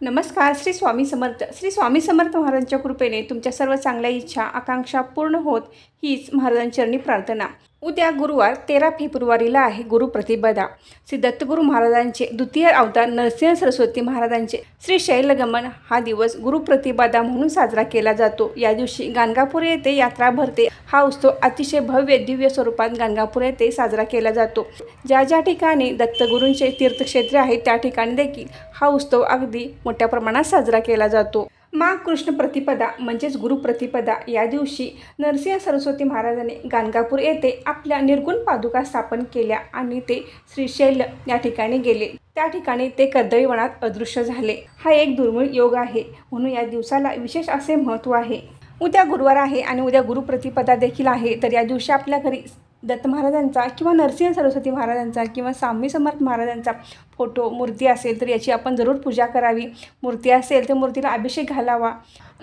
नमस्कार. श्री स्वामी समर्थ महाराजांच्या कृपेने तुमच्या सर्व चांगल्या इच्छा आकांक्षा पूर्ण होत हीच महाराजांचरणी प्रार्थना. उद्या गुरुवार 13 फेब्रुवारीला आहे गुरुप्रतिपदा. श्री दत्तगुरू महाराजांचे द्वितीय अवतार नरसिंह सरस्वती महाराजांचे श्री शैलगमन हा दिवस गुरुप्रतिपदा म्हणून साजरा केला जातो. या दिवशी गाणगापूर येथे यात्रा भरते. हा उत्सव अतिशय भव्य दिव्य स्वरूपात गाणगापूर येथे साजरा केला जातो. ज्या ज्या ठिकाणी दत्तगुरूंचे तीर्थक्षेत्रे आहेत त्या ठिकाणी देखील हा उत्सव अगदी मोठ्या प्रमाणात साजरा केला जातो. माघ कृष्ण प्रतिपदा म्हणजेच गुरुप्रतिपदा या दिवशी नरसिंह सरस्वती महाराजांनी गाणगापूर येथे आपल्या निर्गुण पादुका स्थापन केल्या आणि ते श्रीशैल या ठिकाणी गेले. त्या ठिकाणी ते कर्दळीवनात अदृश्य झाले. हा एक दुर्मिळ योग आहे, म्हणून या दिवसाला विशेष असे महत्त्व आहे. उद्या गुरुवार आहे आणि उद्या गुरुप्रतिपदा देखील आहे. तर या दिवशी आपल्या घरी दत्त महाराजांचा किंवा नरसिंह सरस्वती महाराजांचा किंवा स्वामी समर्थ महाराजांचा फोटो मूर्ती असेल तर याची आपण जरूर पूजा करावी. मूर्ती असेल तर मूर्तीला अभिषेक घालावा.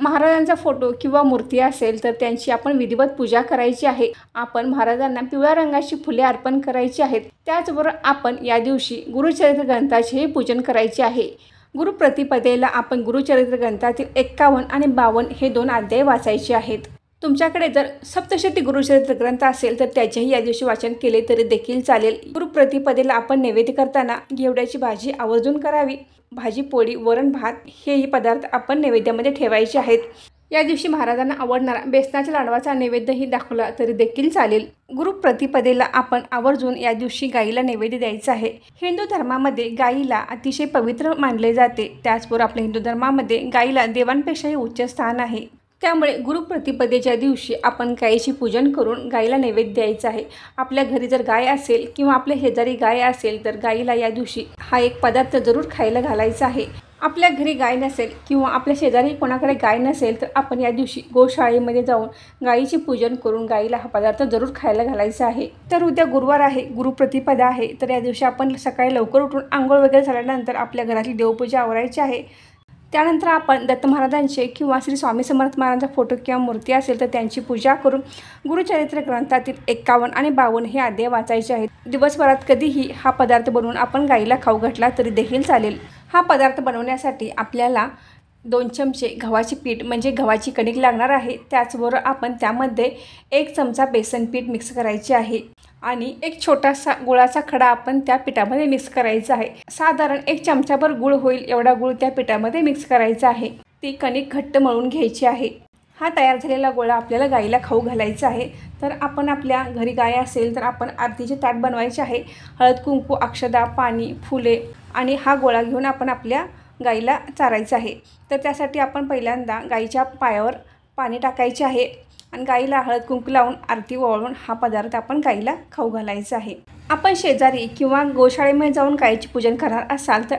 महाराजांचा फोटो किंवा मूर्ती असेल तर त्यांची आपण विधिवत पूजा करायची आहे. आपण महाराजांना पिवळ्या रंगाची फुले अर्पण करायची आहेत. त्याचबरोबर आपण या दिवशी गुरुचरित्र ग्रंथाचेही पूजन करायचे आहे. गुरुप्रतिपदेला आपण गुरुचरित्र ग्रंथातील 51 आणि 52 हे 2 अध्याय वाचायचे आहेत. तुमच्याकडे जर सप्तशती गुरुचरित्र ग्रंथ असेल तर त्याचेही या दिवशी वाचन केले तरी देखील चालेल. गुरुप्रतिपदेला आपण नैवेद्य करताना घेवड्याची भाजी आवर्जून करावी. भाजी पोळी वरण भात हेही पदार्थ आपण नैवेद्यामध्ये ठेवायचे आहेत. या दिवशी महाराजांना आवडणारा बेसनाच्या लाडवाचा नैवेद्यही दाखवला तरी देखील चालेल. गुरुप्रतिपदेला आपण आवर्जून या दिवशी गाईला नैवेद्य द्यायचा आहे. हिंदू धर्मामध्ये गाईला अतिशय पवित्र मानले जाते. त्याचबरोबर आपल्या हिंदू धर्मामध्ये गाईला देवांपेक्षाही उच्च स्थान आहे. त्यामुळे गुरुप्रतिपदेच्या दिवशी आपण गायीची पूजन करून गायीला नैवेद्य द्यायचा आहे. आपल्या घरी जर गाय असेल किंवा आपल्या शेजारी गाय असेल तर गायीला या दिवशी हा एक पदार्थ जरूर खायला घालायचा आहे. आपल्या घरी गाय नसेल किंवा आपल्या शेजारी कोणाकडे गाय नसेल तर आपण या दिवशी गोशाळेमध्ये जाऊन गायीचे पूजन करून गायीला हा पदार्थ जरूर खायला घालायचा आहे. तर उद्या गुरुवार आहे, गुरुप्रतिपदा आहे. तर या दिवशी आपण सकाळी लवकर उठून आंघोळ वगैरे झाल्यानंतर आपल्या घरातली देवपूजा आवरायची आहे. त्यानंतर आपण दत्त महाराजांचे किंवा श्री स्वामी समर्थ महाराजांचा फोटो किंवा मूर्ती असेल तर त्यांची पूजा करून गुरुचरित्र ग्रंथातील 51 आणि 52 हे अध्याय वाचायचे आहेत. दिवसभरात कधीही हा पदार्थ बनवून आपण गाईला खाऊ घातला तरी देखील चालेल. हा पदार्थ बनवण्यासाठी आपल्याला 2 चमचे गव्हाचे पीठ म्हणजे गव्हाची कणिक लागणार आहे. त्याचबरोबर आपण त्यामध्ये 1 चमचा बेसन पीठ मिक्स करायचे आहे आणि एक छोटासा गुळाचा खडा आपण त्या पिठामध्ये मिक्स करायचा आहे. साधारण 1 चमचाभर गुळ होईल एवढा गुळ त्या पिठामध्ये मिक्स करायचा आहे. ती कणिक घट्ट मळून घ्यायची आहे. हा तयार झालेला गोळा आपल्याला गाईला खाऊ घालायचा आहे. तर आपण आपल्या घरी गाय असेल तर आपण आरतीचे ताट बनवायचे आहे. हळद कुंकू अक्षदा पाणी फुले आणि हा गोळा घेऊन आपण आपल्या गाईला चारायचं आहे. तर त्यासाठी आपण पहिल्यांदा गाईच्या पायावर पाणी टाकायचे आहे आणि गाईला हळद कुंकू लावून आरती ओवाळून हा पदार्थ आपण गाईला खाऊ घालायचा आहे. आपण शेजारी किंवा गोशाळेमध्ये जाऊन गाईचे पूजन करणार असाल तर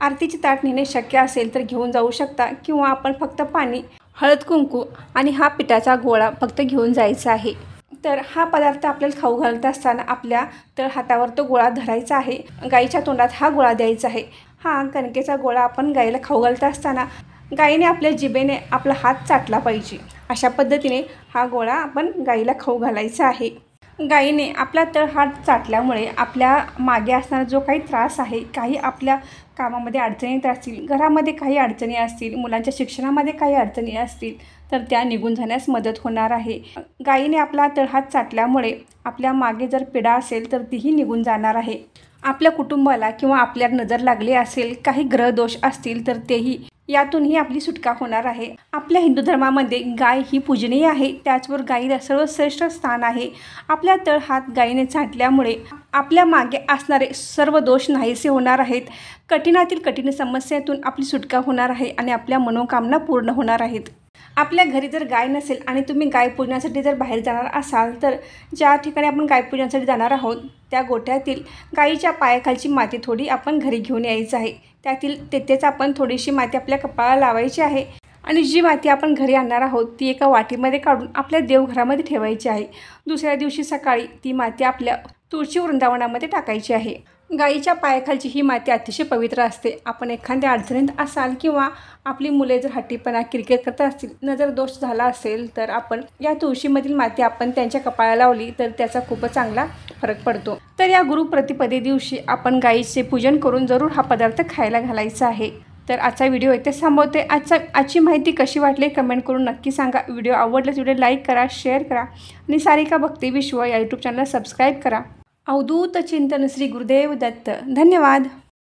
आरतीचे ताट नेणे शक्य असेल तर घेऊन जाऊ शकता किंवा आपण फक्त पाणी हळद कुंकू आणि हा पिठाचा गोळा फक्त घेऊन जायचा आहे. तर हा पदार्थ आपल्याला खाऊ घालत असताना आपल्या तळ हातावर तो गोळा धरायचा आहे. गाईच्या तोंडात हा गोळा द्यायचा आहे. हा कणकेचा गोळा आपण गाईला खाऊ घालत असताना गाईने आपल्या जिभेने आपला हात चाटला पाहिजे. अशा पद्धतीने हा गोळा आपण गाईला खाऊ घालायचा आहे. गाईने आपला तळ हात चाटल्यामुळे आपल्या मागे असणारा जो काही त्रास आहे, काही आपल्या कामामध्ये अडचणी येत असतील, घरामध्ये काही अडचणी असतील, मुलांच्या शिक्षणामध्ये काही अडचणी असतील तर त्या निघून जाण्यास मदत होणार आहे. गाईने आपला तळ हात चाटल्यामुळे आपल्या मागे जर पीडा असेल तर तीही निघून जाणार आहे. आपल्या कुटुंबाला किंवा आपल्याला नजर लागली असेल, काही ग्रहदोष असतील तर तेही यातूनही आपली सुटका होणार आहे. आपल्या हिंदू धर्मामध्ये गाय ही पूजनीय आहे. त्याचबरोबर गाईला सर्वश्रेष्ठ स्थान आहे. आपल्या तळ हात गायीने चाटल्यामुळे आपल्या मागे असणारे सर्व दोष नाहीसे होणार आहेत. कठीणातील कठीण समस्येतून आपली सुटका होणार आहे आणि आपल्या मनोकामना पूर्ण होणार आहेत. आपल्या घरी जर गाय नसेल आणि तुम्ही गाय पूजण्यासाठी जर बाहेर जाणार असाल तर ज्या ठिकाणी आपण गाय पूजण्यासाठी जाणार आहोत त्या गोठ्यातील गाईच्या पायाखालची माती थोडी आपण घरी घेऊन यायचं आहे. तेथेच आपण थोडीशी माती आपल्या कपाळाला लावायची आहे आणि जी माती आपण घरी आणणार आहोत ती एका वाटीमध्ये काढून आपल्या देवघरामध्ये ठेवायची आहे. दुसऱ्या दिवशी सकाळी ती माती आपल्या तुळशी वृंदावनामध्ये टाकायची आहे. गाईच्या पायाखालची ही माती अतिशय पवित्र असते. आपण एखाद्या अडचणीत असाल किंवा आपली मुले जर हट्टीपणा किरकिर करत असतील, नजर दोष झाला असेल तर आपण या तुळशीमधील माती आपण त्यांच्या कपाळाला लावली तर त्याचा खूपच चांगला फरक पडतो. तर या गुरुप्रतिपदे दिवशी आपण गाईचे पूजन करून जरूर हा पदार्थ खायला घालायचा आहे. तर आजचा व्हिडिओ इथेच थांबवते. आजची माहिती कशी वाटली कमेंट करून नक्की सांगा. व्हिडिओ आवडल्यास व्हिडिओ लाईक करा, शेअर करा आणि सारिका भक्ती विश्व या यूट्यूब चॅनलला सबस्क्राईब करा. अवधूत चिंतन श्री गुरुदेव दत्त. धन्यवाद.